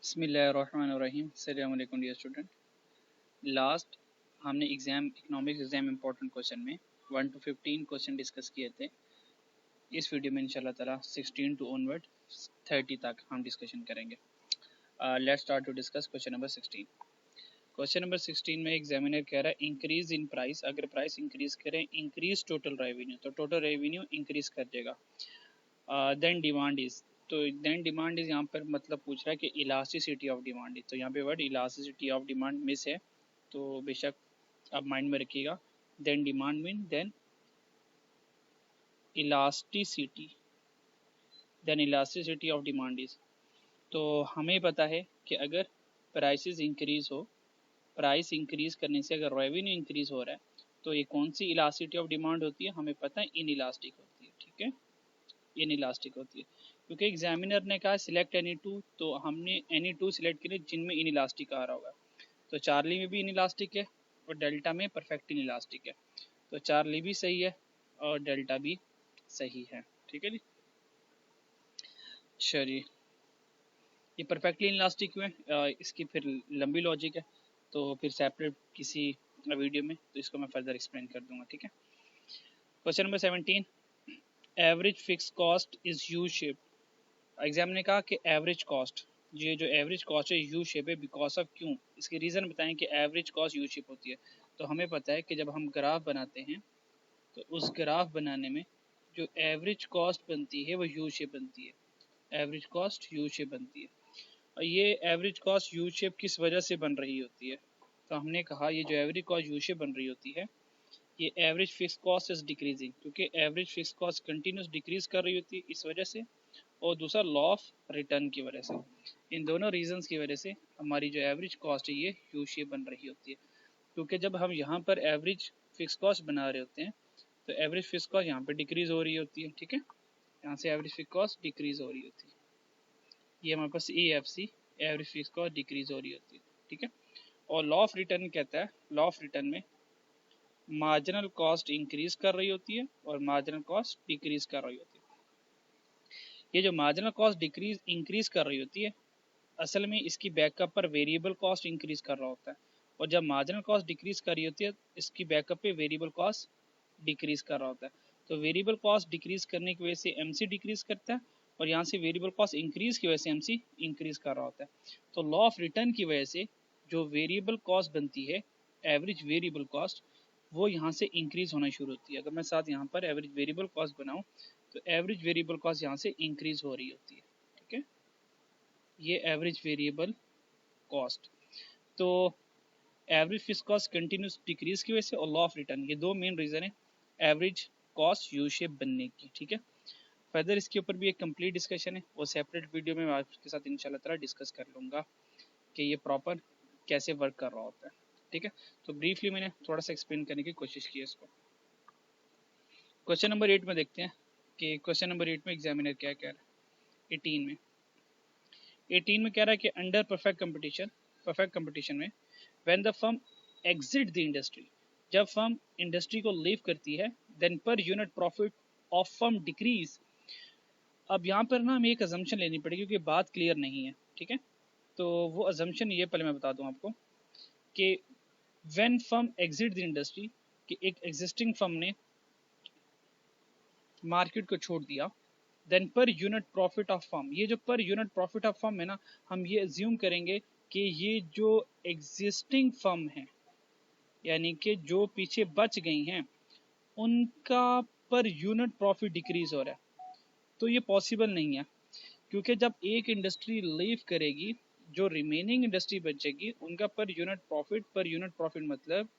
बिस्मिल्लाहिर्रहमानिर्रहीम। अस्सलाम वालेकुम डियर स्टूडेंट। लास्ट हमने इकोनॉमिक्स एग्जाम इंपॉर्टेंट क्वेश्चन में 1 to 15 क्वेश्चन डिस्कस किए थे। इस वीडियो में इंशाल्लाह ताला 16 to onward 30 तक हम डिस्कशन करेंगे। Let's start to discuss question number 16। Question number 16 में एग्जामिनर कह रहा है इंक्रीज इन प्राइस, अगर प्राइस इंक्रीज करें इंक्रीज टोटल रेवेन्यू, तो टोटल रेवेन्यू इंक्रीज कर देगा। देन डिमांड इज, तो देन डिमांड इज यहाँ पर मतलब पूछ रहा है कि इलास्टिसिटी ऑफ डिमांड इज, तो यहाँ पे word elasticity of demand miss है, तो बेशक आप माइंड में रखिएगा। Then demand mean then elasticity, then elasticity of demand is. तो हमें पता है कि अगर प्राइसेस इंक्रीज हो, प्राइस इंक्रीज करने से अगर रेवेन्यू इंक्रीज हो रहा है, तो ये कौन सी इलास्टिसिटी ऑफ डिमांड होती है, हमें पता है इन इलास्टिक होती है। ठीक है, इन इलास्टिक होती है, क्योंकि एग्जामिनर ने कहा सिलेक्ट एनी टू, तो हमने एनी टू सिलेक्ट किए जिनमें इन इलास्टिक आ रहा होगा। तो चार्ली में भी इन इलास्टिक है और डेल्टा में परफेक्ट इन इलास्टिक है, तो चार्ली भी सही है और डेल्टा भी सही है। ठीक है जी, चलिए ये परफेक्टली इन इलास्टिक क्यों है, इसकी फिर लंबी लॉजिक है, तो फिर सेपरेट किसी वीडियो में तो इसको मैं फर्दर एक्सप्लेन कर दूंगा। ठीक है, question number 17, average fix cost is U shape. Exam ने कहा कि एवरेज कॉस्ट, ये जो एवरेज कॉस्ट है यू शेप है, बिकॉज ऑफ क्यों, इसके रीज़न बताएं कि एवरेज कॉस्ट यू शेप होती है। तो हमें पता है कि जब हम ग्राफ बनाते हैं तो उस ग्राफ बनाने में जो एवरेज कॉस्ट बनती है वो यू शेप बनती है, एवरेज कॉस्ट यू शेप बनती है। और ये एवरेज कॉस्ट यू शेप किस वजह से बन रही होती है, तो हमने कहा ये जो एवरेज कॉस्ट यू शेप बन रही होती है, ये average fix cost is decreasing, क्योंकि average fix cost continuous decrease कर रही होती है इस वजह से, और दूसरा लॉ ऑफ रिटर्न की वजह से। इन दोनों रीजंस की वजह से हमारी जो एवरेज कॉस्ट है ये यू शेप बन रही होती है, क्योंकि जब हम यहाँ पर एवरेज फिक्स कॉस्ट बना रहे होते हैं तो एवरेज फिक्स कॉस्ट यहाँ पर डिक्रीज हो रही होती है। ठीक है, यहाँ से एवरेज फिक्स कॉस्ट डिक्रीज हो रही होती है, ये हमारे पास EFC average fix cost decrease हो रही होती है। ठीक है, और लॉ ऑफ रिटर्न कहता है, लॉ ऑफ रिटर्न में मार्जिनल कॉस्ट इंक्रीज कर रही होती है और मार्जिनल कॉस्ट डिक्रीज कर रही होती है। ये जो मार्जिनल कॉस्ट डिक्रीज इंक्रीज कर रही होती है, असल में इसकी बैकअप पर वेरिएबल कॉस्ट इंक्रीज कर रहा होता है, और जब मार्जिनल कॉस्ट डिक्रीज कर रही होती है इसकी बैकअप पे वेरिएबल कॉस्ट डिक्रीज कर रहा होता है। तो वेरिएबल कॉस्ट डिक्रीज करने की वजह से MC डिक्रीज करता है, और यहाँ से वेरिएबल कॉस्ट इंक्रीज की वजह से MC इंक्रीज कर रहा होता है। तो लॉ ऑफ रिटर्न की वजह से जो वेरिएबल कॉस्ट बनती है, एवरेज वेरिएबल कॉस्ट, वो यहाँ से इंक्रीज होना शुरू होती है। अगर मैं साथ यहाँ पर एवरेज वेरिएबल कॉस्ट बनाऊँ तो एवरेज वेरिएबल कॉस्ट यहाँ से इंक्रीज हो रही होती है। ठीक है, ये एवरेज वेरिएबल कॉस्ट। तो average fix cost continuous decrease की वजह से और लॉ ऑफ रिटर्न, ये दो मेन रीजन है एवरेज कॉस्ट यू शेप बनने की। ठीक है, फर्दर इसके ऊपर भी एक कंप्लीट डिस्कशन है, वो सेपरेट वीडियो में मैं आपके साथ इंशाल्लाह ताला डिस्कस कर लूँगा कि ये प्रॉपर कैसे वर्क कर रहा होता है। ठीक है, तो ब्रीफली मैंने थोड़ा सा एक्सप्लेन करने की कोशिश की है इसको। क्वेश्चन नंबर 8 में देखते हैं कि क्वेश्चन नंबर 8 में एग्जामिनर क्या कह रहा है। 18 में कह रहा है कि अंडर परफेक्ट कंपटीशन में when the firm exit the industry, जब फर्म इंडस्ट्री को लीव करती है, then per unit profit of firm decrease. अब यहाँ पर ना हमें एक अजम्पशन लेनी पड़ेगी क्योंकि बात क्लियर नहीं है। ठीक है, तो वो अजम्पशन ये पहले मैं बता दूं आपको कि when firm exit the industry, कि एक एग्जिस्टिंग फर्म ने मार्केट को छोड़ दिया, then per unit profit of firm, ये जो पर यूनिट प्रॉफिट ऑफ फर्म है ना, हम ये अज्यूम करेंगे कि ये जो एग्जिस्टिंग फर्म है, यानी कि जो पीछे बच गई हैं, उनका पर यूनिट प्रॉफिट डिक्रीज हो रहा है। तो ये पॉसिबल नहीं है, क्योंकि जब एक इंडस्ट्री लीव करेगी, जो रिमेनिंग इंडस्ट्री बचेगी उनका पर यूनिट प्रॉफिट मतलब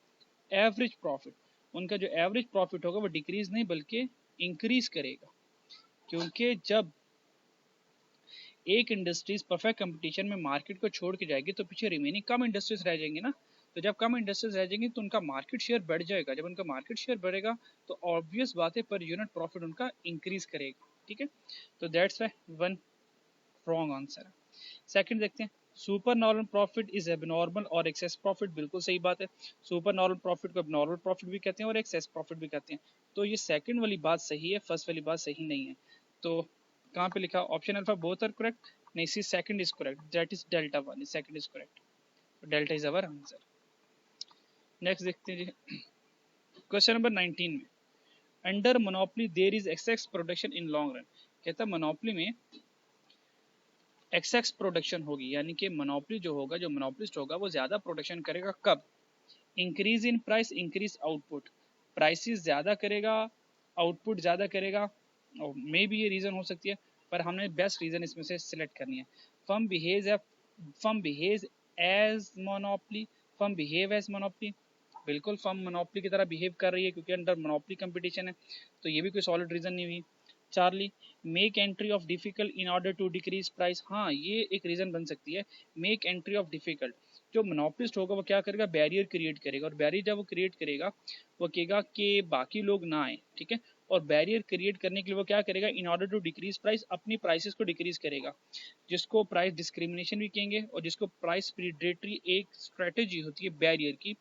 एवरेज प्रॉफिट, उनका जो एवरेज प्रॉफिट होगा वो डिक्रीज नहीं बल्कि इंक्रीज करेगा, क्योंकि जब एक इंडस्ट्रीज परफेक्ट कंपटीशन में मार्केट को छोड़ के जाएगी तो पीछे रिमेनिंग कम इंडस्ट्रीज रह जाएंगी ना, तो जब कम इंडस्ट्रीज रह जाएंगी तो उनका मार्केट शेयर बढ़ जाएगा, जब उनका मार्केट शेयर बढ़ेगा तो ऑब्वियस बात है पर यूनिट प्रॉफिट उनका इंक्रीज करेगा। ठीक है, तो that's why one wrong answer. Second देखते हैं, super normal profit is abnormal और एक्सेस प्रॉफिट, बिल्कुल सही बात है। सुपर नॉर्मल प्रॉफिट को एबनॉर्मल प्रॉफिट भी कहते हैं और एक्सेस प्रॉफिट भी कहते हैं, तो ये सेकंड वाली बात सही है, फर्स्ट वाली बात सही नहीं है। तो कहाँ पे लिखा, option alpha both are correct, नहीं, see second is correct, that is delta 1, second is correct, delta is our answer. Next देखते हैं जी, क्वेश्चन नंबर 19 में, under monopoly there is excess production in long run. कहता है monopoly में excess production होगी, यानी कि मोनोपोली जो होगा, जो मोनोपोलिस्ट होगा वो ज्यादा प्रोडक्शन करेगा कब? Increase in price, increase output, prices ज्यादा करेगा, आउटपुट ज्यादा करेगा, और मे भी ये रीजन हो सकती है, पर हमने बेस्ट रीजन इसमें से सिलेक्ट करनी है। Firm behave as monopoly, firm behave as monopoly, बिल्कुल फर्म मोनोपोली की तरह बिहेव कर रही है क्योंकि अंडर मोनोपोली कंपटीशन है, तो ये भी कोई सॉलिड रीजन नहीं हुई। Charlie, make entry of difficult in order to decrease price, हाँ ये एक रीजन बन सकती है। मेक एंट्री ऑफ डिफिकल्ट, जो मोनोपोलिस्ट होगा वो क्या करेगा, बैरियर क्रिएट करेगा, और बैरियर जब वो क्रिएट करेगा वो कहेगा कि बाकी लोग ना आए, ठीक है, और बैरियर क्रिएट करने के लिए वो क्या करेगा, in order to decrease price, अपनी प्राइसेस को डिक्रीज करेगा, जिसको प्राइस डिस्क्रिमिनेशन भी कहेंगे, और जिसको प्राइस प्रीडेटरी एक स्ट्रेटेजी होती है बैरियर की,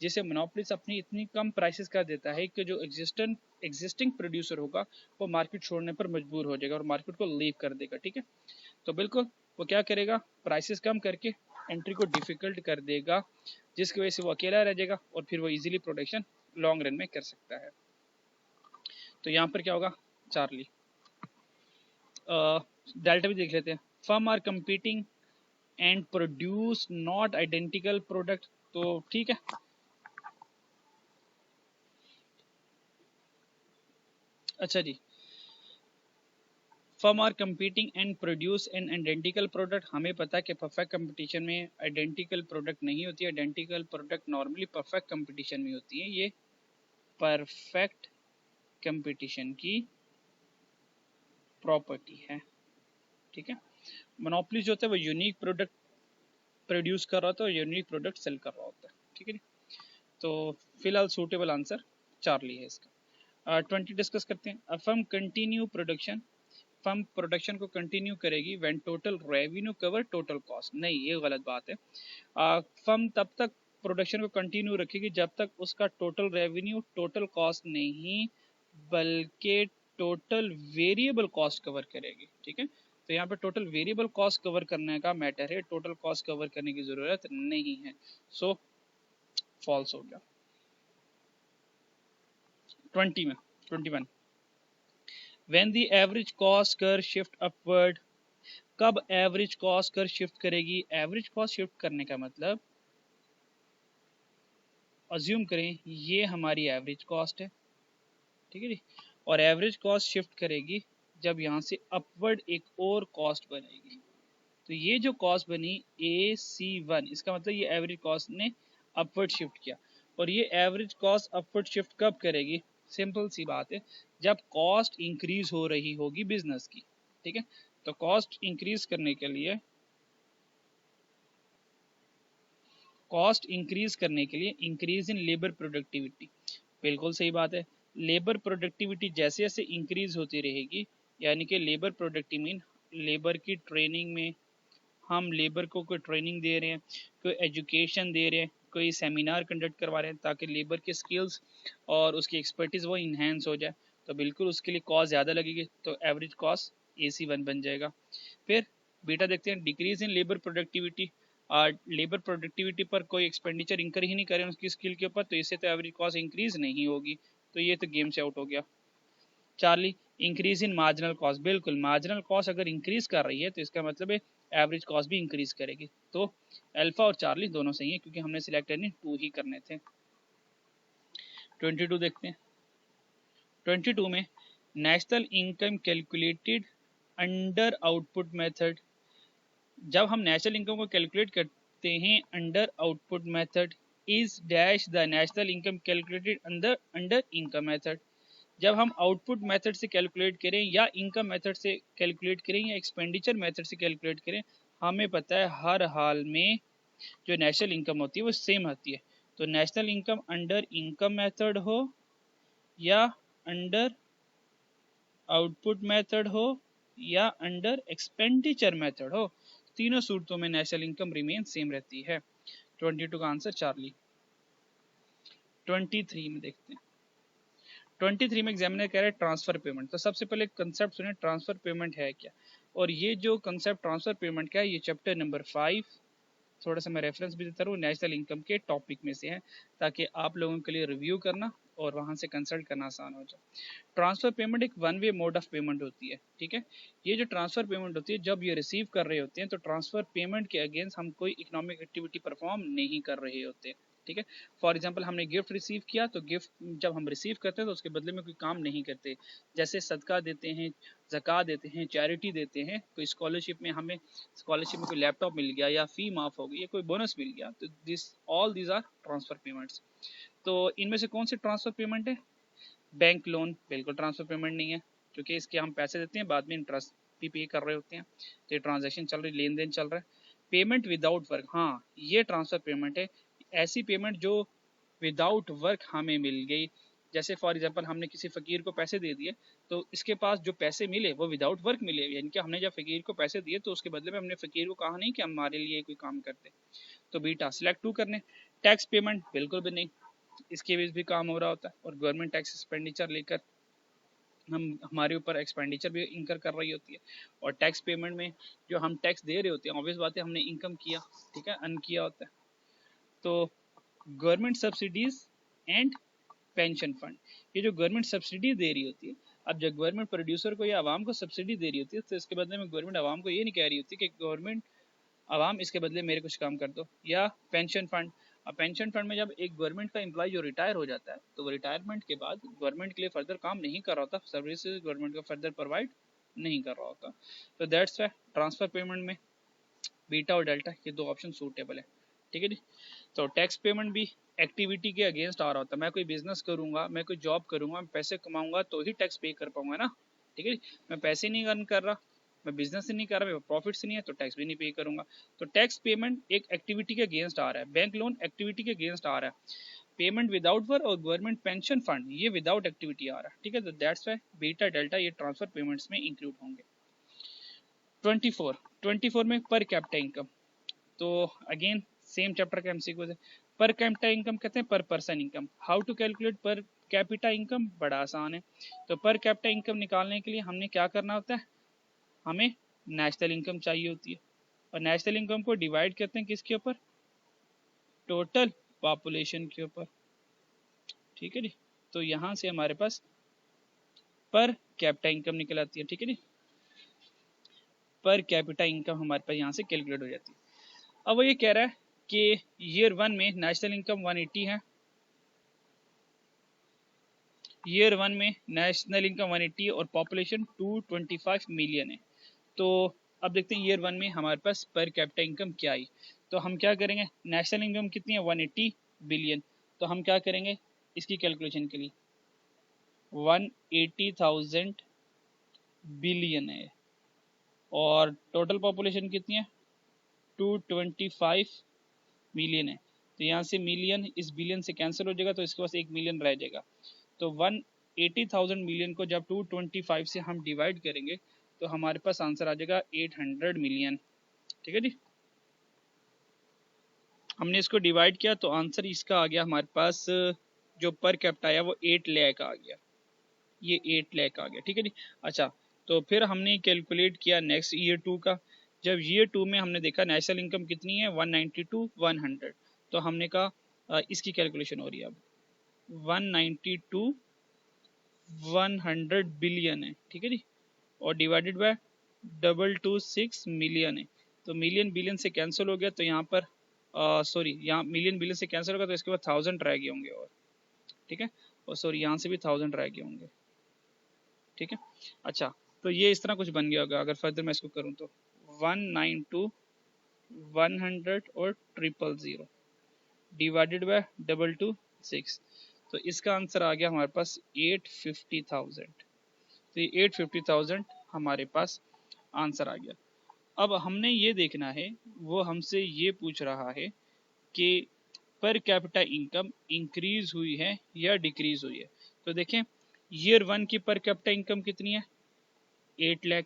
जिसे मोनोपोलिस्ट अपनी इतनी कम प्राइसेस कर देता है कि जो एग्जिस्टिंग प्रोड्यूसर होगा वो मार्केट छोड़ने पर मजबूर हो जाएगा और मार्केट को लीव कर देगा, ठीक है। तो बिल्कुल वो क्या करेगा, प्राइसेस कम करके एंट्री को डिफिकल्ट कर देगा, जिसकी वजह से वो अकेला रह जाएगा और फिर वो इजीली प्रोडक्शन लॉन्ग रन में कर सकता है। तो यहाँ पर क्या होगा, चार्ली। डेल्टा भी देख लेते हैं, firm are competing and produce not identical product, तो ठीक है। अच्छा जी, firm are competing and produce an identical product, हमें पता है कि परफेक्ट कंपटीशन में आइडेंटिकल प्रोडक्ट नहीं होती है, identical product normally perfect competition में होती है, ये परफेक्ट कंपटीशन की प्रॉपर्टी है, ठीक है। मोनोपोली जो होता है वो यूनिक प्रोडक्ट प्रोड्यूस कर रहा होता है और यूनिक प्रोडक्ट सेल कर रहा होता है, ठीक है। तो फिलहाल सूटेबल आंसर चार्ली है इसका। 20 डिस्कस करते हैं, firm continue production, firm production को कंटिन्यू करेगी when total revenue cover total cost, नहीं ये गलत बात है। फर्म तब तक प्रोडक्शन को कंटिन्यू रखेगी जब तक उसका टोटल रेवेन्यू टोटल कॉस्ट नहीं बल्कि टोटल वेरिएबल कॉस्ट कवर करेगी, ठीक है। तो यहाँ पे टोटल वेरिएबल कॉस्ट कवर करने का मैटर है, टोटल कॉस्ट कवर करने की जरूरत नहीं है, सो फॉल्स हो गया। 20 में 21, व्हेन द एवरेज कॉस्ट कर शिफ्ट अपवर्ड, कब एवरेज कॉस्ट कर शिफ्ट करेगी, एवरेज कॉस्ट शिफ्ट करने का मतलब अज्यूम करें ये हमारी एवरेज कॉस्ट है, ठीक है जी, और एवरेज कॉस्ट शिफ्ट करेगी जब यहाँ से अपवर्ड एक और कॉस्ट बनेगी, तो ये जो कॉस्ट बनी AC1, इसका मतलब ये एवरेज कॉस्ट ने अपवर्ड शिफ्ट किया, और ये एवरेज कॉस्ट अपवर्ड शिफ्ट कब करेगी, सिंपल सी बात है, जब कॉस्ट इंक्रीज हो रही होगी बिजनेस की, ठीक है। तो कॉस्ट इंक्रीज करने के लिए, कॉस्ट इंक्रीज करने के लिए इंक्रीज इन लेबर प्रोडक्टिविटी, बिल्कुल सही बात है, लेबर प्रोडक्टिविटी जैसे जैसे इंक्रीज होती रहेगी, यानी कि लेबर प्रोडक्टिव मीन लेबर की ट्रेनिंग में, हम लेबर को कोई ट्रेनिंग दे रहे हैं, कोई एजुकेशन दे रहे हैं, कोई सेमिनार कंडक्ट करवा रहे हैं ताकि लेबर की स्किल्स और उसकी एक्सपर्टीज वो इन्हेंस हो जाए, तो बिल्कुल उसके लिए कॉस्ट ज़्यादा लगेगी, तो एवरेज कॉस्ट AC1 बन जाएगा। फिर बीटा देखते हैं, decrease in labour productivity, labour productivity पर कोई एक्सपेंडिचर इंकर ही नहीं करें उसकी स्किल के ऊपर, तो इससे तो एवरेज कॉस्ट इंक्रीज नहीं होगी, तो ये तो गेम से आउट हो गया। Charlie, increase in marginal cost, बिल्कुल मार्जिनल कॉस्ट अगर इंक्रीज कर रही है तो इसका मतलब है एवरेज कॉस्ट भी इंक्रीज करेगी, तो अल्फा और चार्ली दोनों सही है क्योंकि हमने सिलेक्ट करने 2 ही करने थे। 22 देखते हैं, 22 में national income calculated under output method, जब हम नेशनल इनकम को कैलकुलेट करते हैं under output method, is dash the national income calculated under under income method, जब हम आउटपुट मेथड से कैलकुलेट करें या इनकम मेथड से कैलकुलेट करें या एक्सपेंडिचर मेथड से कैलकुलेट करें, हमें पता है हर हाल में जो नेशनल इनकम होती है वो सेम होती है, तो national income under income method हो या अंडर आउटपुट मेथड हो या अंडर एक्सपेंडिचर मेथड हो, तीनों सूरतों में नेशनल इनकम रिमेन सेम रहती है। 22 का आंसर चार्ली। 23 में देखते हैं, 23 में एग्जामिनर कह रहे हैं ट्रांसफर पेमेंट, तो सबसे पहले कंसेप्ट सुने ट्रांसफर पेमेंट है क्या। और ये जो कंसेप्ट ट्रांसफर पेमेंट का है ये चैप्टर नंबर 5, थोड़ा सा मैं रेफरेंस भी देता रहूँ, नेशनल इनकम के टॉपिक में से है, ताकि आप लोगों के लिए रिव्यू करना और वहाँ से कंसल्ट करना आसान हो जाए। ट्रांसफर पेमेंट एक one way mode of payment होती है, ठीक है। ये जो ट्रांसफर पेमेंट होती है, जब ये रिसीव कर रहे होते हैं तो ट्रांसफर पेमेंट के अगेंस्ट हम कोई इकोनॉमिक एक्टिविटी परफॉर्म नहीं कर रहे होते, ठीक है। फॉर एग्जाम्पल हमने गिफ्ट रिसीव किया, तो गिफ्ट जब हम रिसीव करते हैं तो उसके बदले में कोई काम नहीं करते, जैसे सदका देते हैं, ज़कात देते हैं, चैरिटी देते हैं, कोई स्कॉलरशिप में हमें स्कॉलरशिप में कोई लैपटॉप मिल गया या फी माफ हो गई या कोई बोनस मिल गया, तो this all these are transfer payments. तो इनमें से कौन सी ट्रांसफर पेमेंट है? बैंक लोन बिल्कुल ट्रांसफर पेमेंट नहीं है, क्योंकि इसके हम पैसे देते हैं, बाद में इंटरेस्ट भी पे कर रहे होते हैं, तो ये ट्रांजेक्शन चल रही, लेन देन चल रहा है। पेमेंट विदाउट वर्क, हाँ ये ट्रांसफर पेमेंट है, ऐसी पेमेंट जो विदाउट वर्क हमें मिल गई। जैसे फॉर एग्जांपल हमने किसी फ़कीर को पैसे दे दिए, तो इसके पास जो पैसे मिले वो विदाउट वर्क मिले, यानी कि हमने जब फ़कीर को पैसे दिए तो उसके बदले में हमने फ़कीर को कहा नहीं कि हमारे लिए कोई काम करते, तो बीटा सिलेक्ट 2 करने। टैक्स पेमेंट बिल्कुल भी नहीं, इसके बेस भी काम हो रहा होता है, और गवर्नमेंट टैक्स एक्सपेंडिचर लेकर हम हमारे ऊपर एक्सपेंडिचर भी इंकर कर रही होती है, और टैक्स पेमेंट में जो हम टैक्स दे रहे होते हैं, ऑब्वियस बात है हमने इनकम किया, ठीक है, अर्न किया होता है। तो government subsidies and pension fund, ये जो गवर्नमेंट सब्सिडी दे रही होती है, अब जब गवर्नमेंट प्रोड्यूसर को या आवाम को सब्सिडी दे रही होती है, तो इसके बदले में गवर्नमेंट आवाम को ये नहीं कह रही होती कि गवर्नमेंट आवाम इसके बदले मेरे कुछ काम कर दो। या पेंशन फंड, अब पेंशन फंड में जब एक गवर्नमेंट का एम्प्लॉय जो रिटायर हो जाता है, तो वो रिटायरमेंट के बाद गवर्नमेंट के लिए फर्दर काम नहीं कर रहा होता, सर्विसेज गवर्नमेंट को फर्दर प्रोवाइड नहीं कर रहा होता, तो दैट्स वाई ट्रांसफर पेमेंट में बीटा और डेल्टा ये दो ऑप्शन सूटेबल है, ठीक है जी। तो टैक्स पेमेंट भी एक्टिविटी के अगेंस्ट आ रहा होता है, मैं कोई बिजनेस करूंगा, मैं कोई जॉब करूंगा, मैं पैसे कमाऊंगा तो ही टैक्स पे कर पाऊंगा ना, ठीक है। मैं पैसे नहीं अर्न कर रहा, मैं बिजनेस से नहीं कर रहा, मेरे प्रॉफिट से नहीं है, तो टैक्स भी नहीं पे करूंगा। तो टैक्स पेमेंट एक एक्टिविटी के अगेंस्ट आ रहा है, बैंक लोन एक्टिविटी के अगेंस्ट आ रहा है, पेमेंट विदाउट वर्क और गवर्नमेंट पेंशन फंड ये विदाउट एक्टिविटी आ रहा है, ठीक है। तो दैट्स वाई बीटा डेल्टा ये ट्रांसफर पेमेंट्स में इंक्लूड होंगे। 24 में पर कैपिटा इनकम, तो अगेन सेम चैप्टर का एमसीक्यू है। पर कैपिटा इनकम कहते हैं per person income, how to calculate पर कैपिटा इनकम, बड़ा आसान है। तो पर कैपिटा इनकम निकालने के लिए हमने क्या करना होता है, हमें नेशनल इनकम चाहिए होती है, और नेशनल इनकम को डिवाइड करते हैं किसके ऊपर, टोटल पॉपुलेशन के ऊपर, ठीक है जी। तो यहाँ से हमारे पास पर कैपिटा इनकम निकल आती है, ठीक है जी। पर कैपिटा इनकम हमारे पास यहाँ से कैलकुलेट हो जाती है। अब वो ये कह रहा है कि ईयर 1 में नेशनल इनकम 180 है, ईयर 1 में नेशनल इनकम 180 और पॉपुलेशन 225 मिलियन है। तो अब देखते हैं ईयर 1 में हमारे पास पर कैपिटा इनकम क्या आई। तो हम क्या करेंगे, नेशनल इनकम कितनी है 180 बिलियन, तो हम क्या करेंगे इसकी कैलकुलेशन के लिए 180,000 बिलियन है, और टोटल पॉपुलेशन कितनी है 225 मिलियन है, तो यहाँ से मिलियन इस बिलियन से कैंसिल हो जाएगा, तो इसके पास 1 मिलियन रह जाएगा। तो 180,000 मिलियन को जब 225 से हम डिवाइड करेंगे तो हमारे पास आंसर आ जाएगा 800 मिलियन, ठीक है जी। हमने इसको डिवाइड किया तो आंसर इसका आ गया हमारे पास, जो पर कैपिटा आया वो 8 लाख आ गया, ये 8 लाख आ गया, ठीक है जी। अच्छा, तो फिर हमने कैलकुलेट किया नेक्स्ट ईयर 2 का, जब ईयर 2 में हमने देखा नेशनल इनकम कितनी है 192 100, तो हमने कहा इसकी कैलकुलेशन हो रही है अब 192 100 बिलियन है, ठीक है जी, और डिवाइडेड बाय 226 मिलियन है, तो मिलियन बिलियन से कैंसिल हो गया, तो यहाँ पर सॉरी यहाँ मिलियन बिलियन से कैंसिल होगा, तो इसके बाद 1000 रह गए होंगे, और ठीक है, और सॉरी यहाँ से भी 1000 रह गए होंगे, ठीक है। अच्छा, तो ये इस तरह कुछ बन गया होगा, अगर फर्दर मैं इसको करूँ तो 192 100 और 000 डिवाइडेड बाय 226, तो इसका आंसर आ गया हमारे पास 850,000, तो ये 850,000 हमारे पास आंसर आ गया। अब हमने ये देखना है, वो हमसे ये पूछ रहा है कि पर कैपिटा इनकम इंक्रीज हुई है या डिक्रीज हुई है। तो देखें ईयर 1 की पर कैपिटा इनकम कितनी है 8 लाख,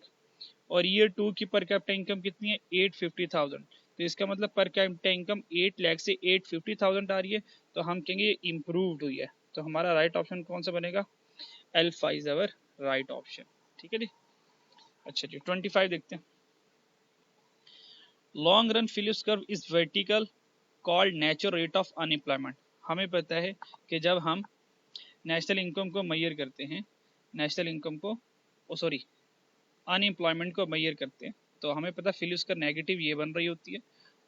और ईयर 2 की पर कैपिटा इनकम कितनी है 850,000, तो इसका मतलब पर कैपिटा इनकम 8 लाख से 850,000 आ रही है, तो हम कहेंगे इम्प्रूव्ड हुई है, तो हमारा राइट ऑप्शन कौन सा बनेगा, alpha is our right option, ठीक है जी। अच्छा जी 25 देखते हैं। Long run Phillips curve is vertical called natural rate of unemployment. हमें पता है कि जब हम नेशनल इनकम को मेजर करते हैं, नेशनल इनकम को सॉरी अनएम्प्लॉयमेंट को मेजर करते हैं, तो हमें पता है फिलिप्स कर्व नेगेटिव ये बन रही होती है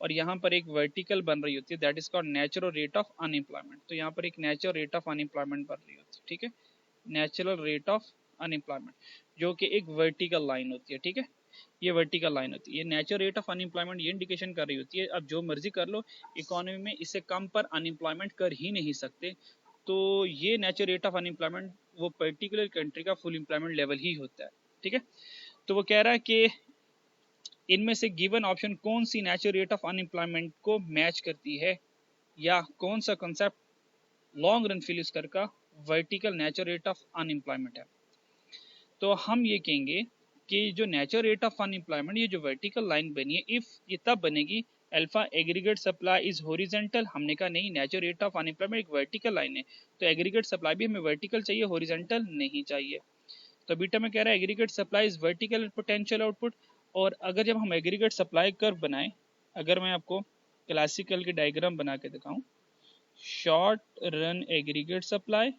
और यहाँ पर एक वर्टिकल बन रही होती है, that is called natural rate of unemployment. तो यहाँ पर एक नेचुरल रेट ऑफ अनएम्प्लॉयमेंट बन रही होती है, ठीक है, नेचुरल रेट ऑफ अनएम्प्लॉयमेंट, जो कि एक वर्टिकल लाइन होती है, ठीक है, ये वर्टिकल लाइन होती है। ये नेचुरल रेट ऑफ अनएम्प्लॉयमेंट ये इंडिकेशन कर रही होती है, अब जो मर्जी कर लो इकोनॉमी में इससे कम पर अनएम्प्लॉयमेंट कर ही नहीं सकते। तो ये नेचुरल रेट ऑफ अनएम्प्लॉयमेंट वो पर्टिकुलर कंट्री का फुल एम्प्लॉयमेंट लेवल ही होता है, ठीक है। तो वो कह रहा है कि इनमें से गिवन ऑप्शन कौन सी नेचुरल रेट ऑफ अनएम्प्लॉयमेंट को मैच करती है, या कौन सा concept long run Phillips curve का vertical natural rate of unemployment है। तो हम ये कहेंगे कि जो नेचुरल रेट ऑफ अनएम्प्लॉयमेंट, ये जो वर्टिकल लाइन बनी है, इफ ये तब बनेगी alpha aggregate supply is horizontal. हमने कहा नहीं, नेचुरल रेट ऑफ अनएम्प्लॉयमेंट एक वर्टिकल लाइन है, तो एग्रीगेट सप्लाई भी हमें वर्टिकल चाहिए, हॉरिजॉन्टल नहीं चाहिए। तो बीटा में कह रहा है aggregate supply is vertical potential output. और अगर जब हम एग्रीगेट सप्लाई कर्व बनाएं, अगर मैं आपको क्लासिकल के डायग्राम बना के दिखाऊं, शॉर्ट रन एग्रीगेट सप्लाई,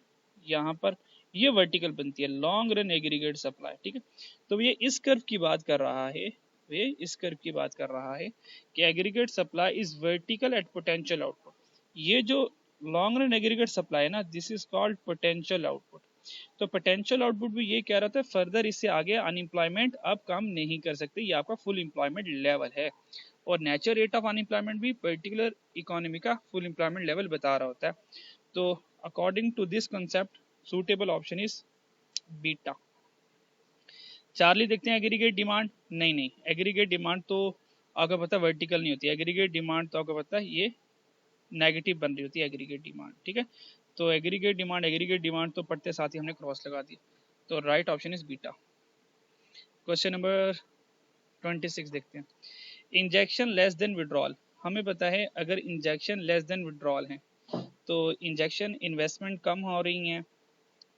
यहाँ पर ये वर्टिकल बनती है, लॉन्ग रन एग्रीगेट सप्लाई, ठीक है। तो ये इस कर्व की बात कर रहा है, ये इस कर्व की बात कर रहा है कि aggregate supply is vertical eight potential output. ये जो लॉन्ग रन एग्रीगेट सप्लाई है ना, this is called potential output. तो पोटेंशियल आउटपुट भी ये कह रहा था फर्दर इससे आगे अनएम्प्लॉयमेंट अब कम नहीं कर सकते, ये आपका फुल एम्प्लॉयमेंट लेवल है। और नेचुरल रेट ऑफ अनएम्प्लॉयमेंट भी पर्टिकुलर इकोनॉमी का फुल एम्प्लॉयमेंट लेवल बता रहा होता है। तो according to this concept suitable option is beta. Charlie देखते हैं एग्रीगेट डिमांड, नहीं एग्रीगेट डिमांड तो आपको पता है वर्टिकल नहीं होती, एग्रीगेट डिमांड तो आपको पता है ये नेगेटिव बन रही होती है एग्रीगेट डिमांड, ठीक है। तो एग्रीगेट डिमांड तो पढ़ते साथ ही हमने क्रॉस लगा दिया, तो right option is beta. Question number 26 देखते हैं। Injection less than withdrawal. हमें पता है अगर इंजेक्शन लेस देन विड्रॉल है तो इंजेक्शन इन्वेस्टमेंट कम हो रही हैं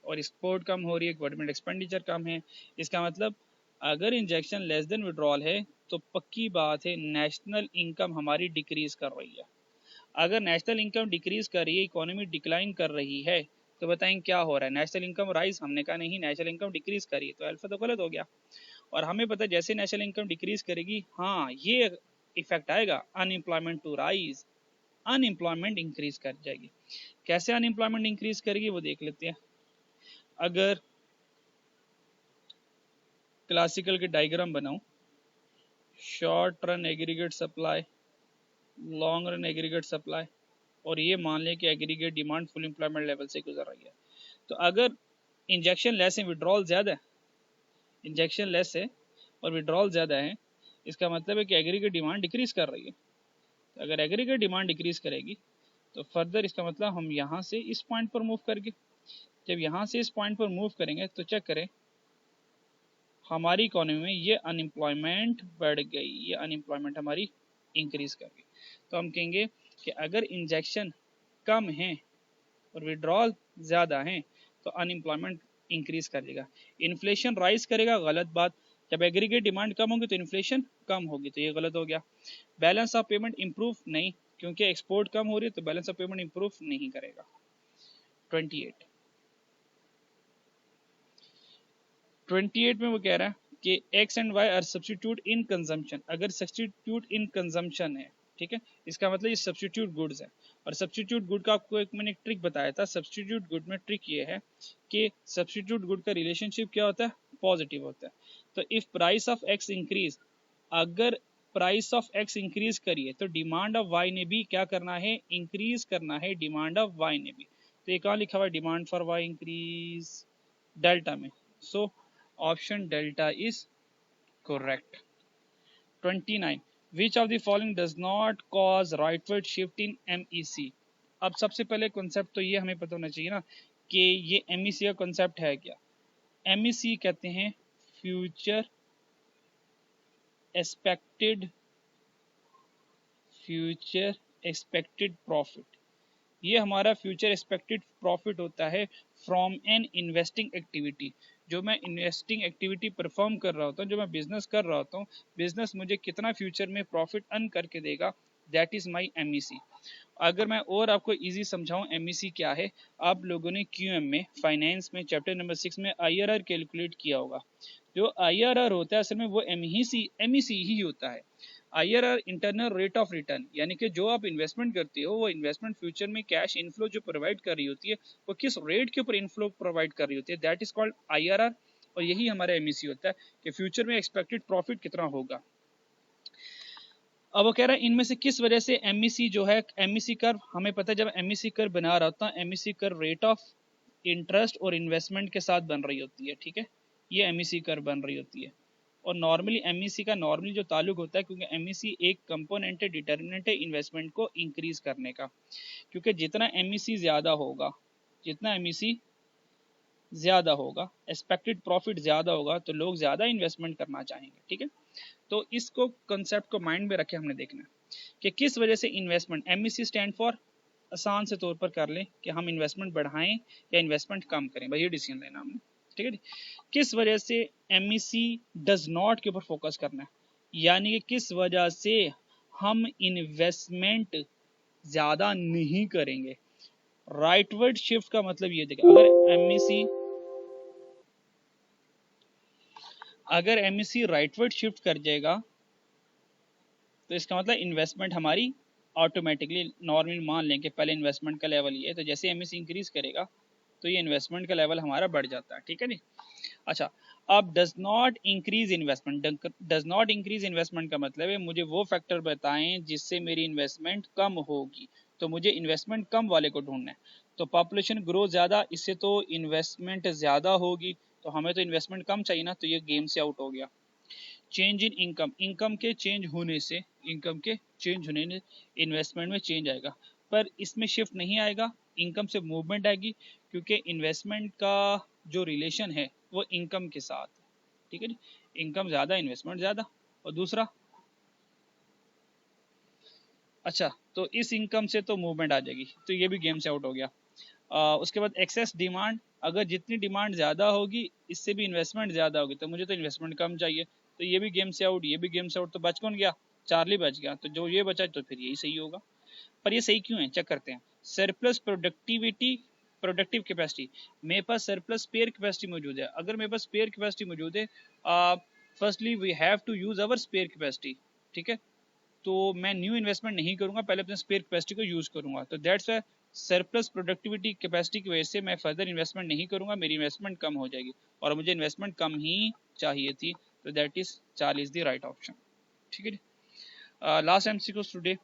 और एक्सपोर्ट कम हो रही है, गवर्नमेंट एक्सपेंडिचर कम है। इसका मतलब अगर इंजेक्शन लेस देन विड्रॉल है तो पक्की बात है नेशनल इनकम हमारी डिक्रीज कर रही है। अगर नेशनल इनकम डिक्रीज कर रही है, इकोनॉमी डिक्लाइन कर रही है, तो बताएं क्या हो रहा है, नेशनल इनकम राइज, हमने कहा नहीं, नेशनल इनकम डिक्रीज कर रही है, तो अल्फा तो गलत हो गया। और हमें पता है जैसे नेशनल इनकम डिक्रीज करेगी, हाँ ये इफेक्ट आएगा, unemployment to rise, unemployment increase कर जाएगी। कैसे अनएम्प्लॉयमेंट इंक्रीज करेगी वो देख लेते हैं। अगर क्लासिकल के डायग्राम बनाऊं, short run aggregate supply, long run aggregate supply, और ये मान लें कि aggregate demand full employment level से गुजर रही है, तो अगर इंजेक्शन लेस है, विड्रॉल ज्यादा है, इंजेक्शन लेस है और विड्रॉल ज्यादा है, इसका मतलब है कि एग्रीगेट डिमांड डिक्रीज कर रही है। तो अगर एग्रीगेट डिमांड डिक्रीज करेगी तो फर्दर इसका मतलब हम यहाँ से इस पॉइंट पर मूव करके, जब यहाँ से इस पॉइंट पर मूव करेंगे तो चेक करें हमारी इकोनॉमी में ये अनएम्प्लॉयमेंट बढ़ गई, ये अनएम्प्लॉयमेंट हमारी इंक्रीज कर गई। तो हम कहेंगे कि अगर इंजेक्शन कम है और विड्रॉल ज़्यादा है तो अनएम्प्लॉयमेंट इंक्रीज करेगा। इन्फ्लेशन राइज करेगा, गलत बात, जब एग्रीगेट डिमांड कम होगी तो इन्फ्लेशन कम होगी, तो ये गलत हो गया। बैलेंस ऑफ पेमेंट इंप्रूव नहीं, क्योंकि एक्सपोर्ट कम हो रही है तो बैलेंस ऑफ पेमेंट इंप्रूव नहीं करेगा। 28 में वो कह रहा है कि x and y are substitute in consumption. अगर सब्सटीट्यूट इन कंजम्पशन है, ठीक है, इसका मतलब ये सब्सटीट्यूट गुड्स है। और सब्सटीट्यूट गुड का आपको एक मैंने एक ट्रिक बताया था, सब्सटीट्यूट गुड में ट्रिक ये है कि सब्सटीट्यूट गुड का रिलेशनशिप क्या होता है, पॉजिटिव होता है। तो if price of x increase, अगर प्राइस ऑफ एक्स इंक्रीज करिए तो डिमांड ऑफ वाई ने भी क्या करना है, इंक्रीज करना है, डिमांड ऑफ वाई ने भी। तो ये कहाँ लिखा हुआ है, demand for y increase delta में, so option delta is correct। 29 which of the following does not cause rightward shift in MEC। अब सबसे पहले कॉन्सेप्ट तो ये हमें पता होना चाहिए ना कि ये MEC का कॉन्सेप्ट है क्या। MEC कहते हैं फ्यूचर एक्सपेक्टेड प्रॉफिट। ये हमारा फ्यूचर एक्सपेक्टेड प्रॉफिट होता है फ्रॉम एन इन्वेस्टिंग एक्टिविटी। जो मैं इन्वेस्टिंग एक्टिविटी परफॉर्म कर रहा होता हूँ, जो मैं बिजनेस कर रहा होता हूँ, बिजनेस मुझे कितना फ्यूचर में प्रॉफिट अर्न करके देगा, दैट इज माई MEC। अगर मैं और आपको इजी समझाऊं MEC क्या है, आप लोगों ने QM में, फाइनेंस में, चैप्टर नंबर 6 में IRR कैलकुलेट किया होगा। जो IRR होता है असल में वो MEC ही होता है। IRR internal rate of return, यानी कि जो आप इन्वेस्टमेंट करते हो वो इन्वेस्टमेंट फ्यूचर में कैश इनफ्लो जो प्रोवाइड कर रही होती है, वो किस रेट के ऊपर इनफ्लो प्रोवाइड कर रही होती है, दैट इज कॉल्ड IRR। और यही हमारा MEC होता है कि फ्यूचर में एक्सपेक्टेड प्रॉफिट कितना होगा। अब वो कह रहा है इनमें से किस वजह से MEC जो है, MEC कर्व हमें पता है, जब MEC कर्व बना रहा होता है, MEC curve rate of interest और इन्वेस्टमेंट के साथ बन रही होती है, ठीक है, ये MEC कर्व बन रही होती है। और नॉर्मली MEC का नॉर्मली जो ताल्लुक होता है, क्योंकि MEC एक कंपोनेंट है, डिटर्मिनेंट है इन्वेस्टमेंट को इंक्रीज करने का, क्योंकि जितना MEC ज्यादा होगा, जितना MEC ज्यादा होगा, एक्सपेक्टेड प्रॉफिट ज्यादा होगा, तो लोग ज्यादा इन्वेस्टमेंट करना चाहेंगे, ठीक है। तो इसको कंसेप्ट को माइंड में रखे हमने देखना कि किस वजह से इन्वेस्टमेंट, MEC स्टैंड फॉर, आसान से तौर पर कर लें कि हम इन्वेस्टमेंट बढ़ाएं या इन्वेस्टमेंट कम करें, भाई ये डिसीजन लेना हमने, ठीक है। किस वजह से MEC डज नॉट के ऊपर फोकस करना है, यानी कि किस वजह से हम इन्वेस्टमेंट ज्यादा नहीं करेंगे। राइटवर्ड शिफ्ट का मतलब ये देखिए, अगर MEC राइटवर्ड शिफ्ट कर जाएगा तो इसका मतलब इन्वेस्टमेंट हमारी ऑटोमेटिकली, नॉर्मली मान लें कि पहले इन्वेस्टमेंट का लेवल ये है, तो जैसे MEC इंक्रीज करेगा तो ये इन्वेस्टमेंट का लेवल हमारा बढ़ जाता है, ठीक है जी। अच्छा, अब does not increase investment, does not increase investment का मतलब है मुझे वो फैक्टर बताएं जिससे मेरी इन्वेस्टमेंट कम होगी, तो मुझे इन्वेस्टमेंट कम वाले को ढूंढना है। तो पॉपुलेशन ग्रो ज्यादा, इससे तो इन्वेस्टमेंट ज्यादा होगी, तो हमें तो इन्वेस्टमेंट कम चाहिए ना, तो ये गेम से आउट हो गया। चेंज इन इनकम, इनकम के चेंज होने से, इनकम के चेंज होने से इन्वेस्टमेंट में चेंज आएगा, पर इसमें शिफ्ट नहीं आएगा, इनकम से मूवमेंट आएगी, क्योंकि इन्वेस्टमेंट का जो रिलेशन है वो इनकम के साथ, ठीक है जी। इनकम ज्यादा, इन्वेस्टमेंट ज्यादा। और दूसरा, अच्छा, तो इस इनकम से तो मूवमेंट आ जाएगी, तो ये भी गेम से आउट हो गया। उसके बाद एक्सेस डिमांड, अगर जितनी डिमांड ज्यादा होगी इससे भी इन्वेस्टमेंट ज्यादा होगी, तो मुझे तो इन्वेस्टमेंट कम चाहिए, तो ये भी गेम से आउट, ये भी गेम से आउट। तो बच कौन गया, चार्ली बच गया, तो जो ये बचा तो फिर यही सही होगा। पर ये सही क्यों है, चेक करते हैं। सरप्लस प्रोडक्टिविटी, प्रोडक्टिव कैपेसिटी, मेरे पास सरप्लस स्पेयर कैपेसिटी मौजूद है। अगर मेरे पास स्पेयर कैपेसिटी मौजूद है, firstly we have to use our spare capacity, ठीक है। तो मैं न्यू इन्वेस्टमेंट नहीं करूंगा, पहले अपने स्पेयर कैपेसिटी को यूज करूंगा, तो दैट्स सरप्लस प्रोडक्टिविटी कैपेसिटी की वजह से मैं फर्दर इन्वेस्टमेंट नहीं करूंगा, मेरी इन्वेस्टमेंट कम हो जाएगी, और मुझे इन्वेस्टमेंट कम ही चाहिए थी, तो that is Charlie is the right option, ठीक है। लास्ट MCQ टुडे,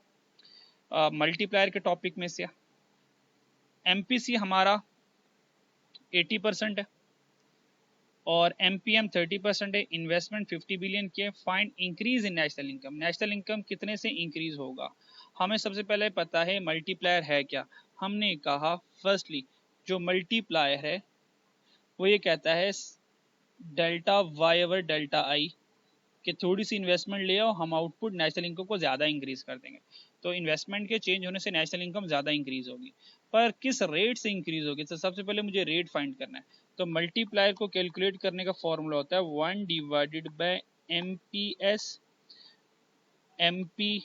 मल्टीप्लायर के टॉपिक में से MPC हमारा 80% है और MPM 30% है, इन्वेस्टमेंट 50 बिलियन की है। Find increase in national income, national income कितने से इंक्रीज होगा। हमें सबसे पहले पता है मल्टीप्लायर है क्या। हमने कहा फर्स्टली जो मल्टीप्लायर है वो ये कहता है delta y over delta I, कि थोड़ी सी इन्वेस्टमेंट ले आओ, हम आउटपुट नेशनल इनकम को ज़्यादा इंक्रीज कर देंगे। तो इन्वेस्टमेंट के चेंज होने से नेशनल इनकम ज़्यादा इंक्रीज होगी, पर किस रेट से इंक्रीज होगी, तो सबसे पहले मुझे रेट फाइंड करना है। तो मल्टीप्लायर को कैलकुलेट करने का फॉर्मूला होता है 1 divided by MPS, MP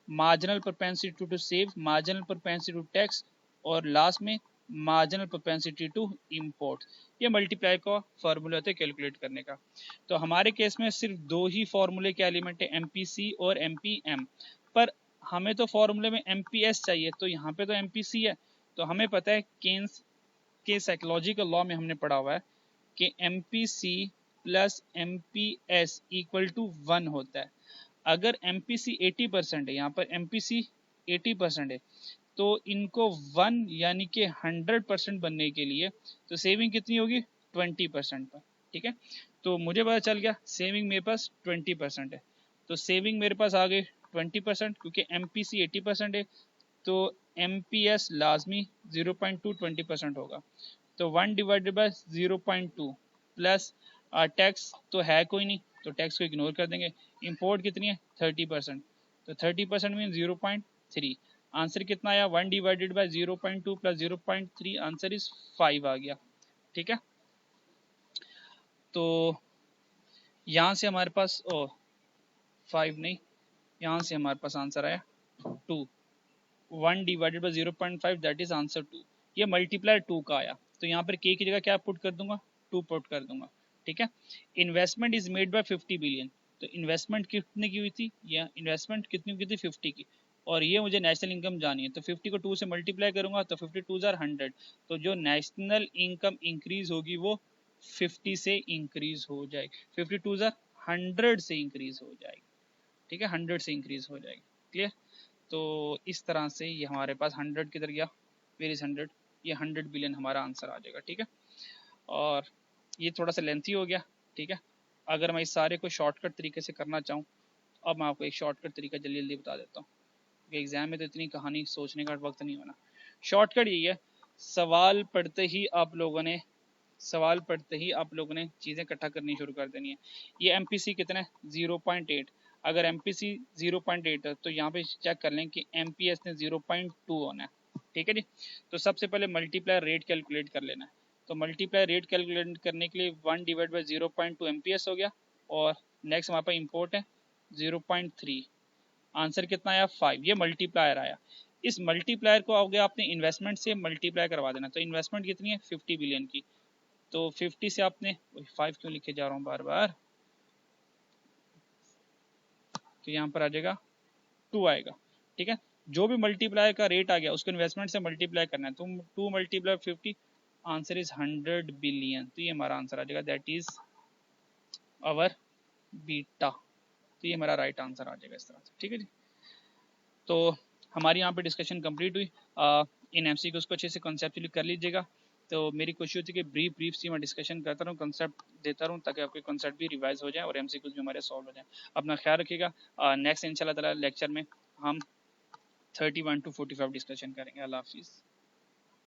marginal propensity to save, marginal propensity to tax, और लास्ट में मार्जिनल प्रोपेंसिटी टू इंपोर्ट। ये मल्टीप्लाई का फॉर्मूला होता है कैलकुलेट करने का। तो हमारे केस में सिर्फ दो ही फॉर्मूले के एलिमेंट है, MPC और MPM, पर हमें तो फॉर्मूले में MPS चाहिए, तो यहाँ पे तो MPC है। तो हमें पता है केन्स के साइकोलॉजिकल लॉ में हमने पढ़ा हुआ है कि MPC plus MPS equal to 1 होता है। अगर MPC 80% है, यहाँ पर MPC 80% है, तो इनको 1 यानी कि 100% बनने के लिए तो सेविंग कितनी होगी 20% पर, ठीक है। तो मुझे पता चल गया सेविंग मेरे पास 20% है, तो सेविंग मेरे पास आ गई 20%, क्योंकि MPC 80% है, तो MPS लाजमी 0.2 20% होगा। तो 1 डिवाइडेड बाय 0.2 प्लस टैक्स तो है कोई नहीं, तो टैक्स को इग्नोर कर देंगे। इंपोर्ट कितनी है 30%, तो 30% मीन 0.3। आंसर कितना आया 1 divided bye 0.2 plus 0.3, answer is 5 आ गया, ठीक है। तो यहाँ से हमारे पास 5 नहीं, यहाँ से हमारे पास आंसर आया 2, 1 divided by 0.5 that is answer 2। ये मल्टीप्लायर 2 का आया, तो यहाँ पर के की जगह क्या पुट कर दूंगा, 2 पुट कर दूंगा, ठीक है। Investment is made by 50 billion, तो इन्वेस्टमेंट कितने की हुई थी, ये इन्वेस्टमेंट कितनी की थी 50 की, और ये मुझे नेशनल इनकम जानी है, तो 50 को 2 से मल्टीप्लाई करूंगा तो 50 2 100, तो जो नेशनल इनकम इंक्रीज होगी वो 50 से इंक्रीज हो जाएगी, 50 2 100 से इंक्रीज हो जाएगी, ठीक है, 100 से इंक्रीज हो जाएगी, क्लियर। तो इस तरह से ये हमारे पास 100 किधर गया, वेयर इज 100, ये 100 बिलियन हमारा आंसर आ जाएगा, ठीक है। और ये थोड़ा सा लेंथी हो गया, ठीक है। अगर मैं इस सारे को शॉर्टकट तरीके से करना चाहूँ, अब मैं आपको एक शॉर्टकट तरीका जल्दी जल्दी बता देता हूँ, क्योंकि एग्जाम में तो इतनी कहानी सोचने का वक्त नहीं होना। शॉर्टकट यही है, सवाल पढ़ते ही आप लोगों ने चीज़ें इकट्ठा करनी शुरू कर देनी है। ये MPC कितना है, 0.8, अगर MPC 0.8 है तो यहाँ पे चेक कर लें कि MPS ने 0.2 होना है, ठीक है जी। तो सबसे पहले मल्टीप्लायर रेट कैलकुलेट कर लेना है, तो मल्टीप्लायर रेट कैलकुलेट करने के लिए 1 डिवाइड बाई 0.2 MPS हो गया, और नेक्स्ट हमारे पास इम्पोर्ट है 0.3, आंसर कितना आया 5, ये मल्टीप्लायर आया। इस मल्टीप्लायर को आगे आपने इन्वेस्टमेंट से मल्टीप्लाई करवा देना, तो इन्वेस्टमेंट कितनी है 50 बिलियन की, तो 50 से आपने 5 क्यों लिखे जा रहा हूँ बार बार, तो यहाँ पर आ जाएगा 2 आएगा, ठीक है। जो भी मल्टीप्लाई का रेट आ गया उसको इन्वेस्टमेंट से मल्टीप्लाई करना है, तो 2 मल्टीप्लाई 50, आंसर इज 100 बिलियन, तो ये हमारा आंसर आ जाएगा, दैट इज अवर बीटा, तो ये हमारा राइट आंसर आ जाएगा इस तरह से, ठीक है जी। तो हमारी यहाँ पे डिस्कशन कंप्लीट हुई। इन MCQ को अच्छे से कॉन्सेप्चुअली कर लीजिएगा। तो मेरी कोशिश होती है कि ब्रीफ सी मैं डिस्कशन करता रहूँ, कंसेप्ट देता रहूँ, ताकि आपके कंसेप्ट भी रिवाइज हो जाए और MCQ भी हमारे सॉल्व हो जाए। अपना ख्याल रखिएगा। नेक्स्ट इंशाल्लाह ताला लेक्चर में हम 31 to 45 डिस्कशन करेंगे। अल्लाह हाफिज़।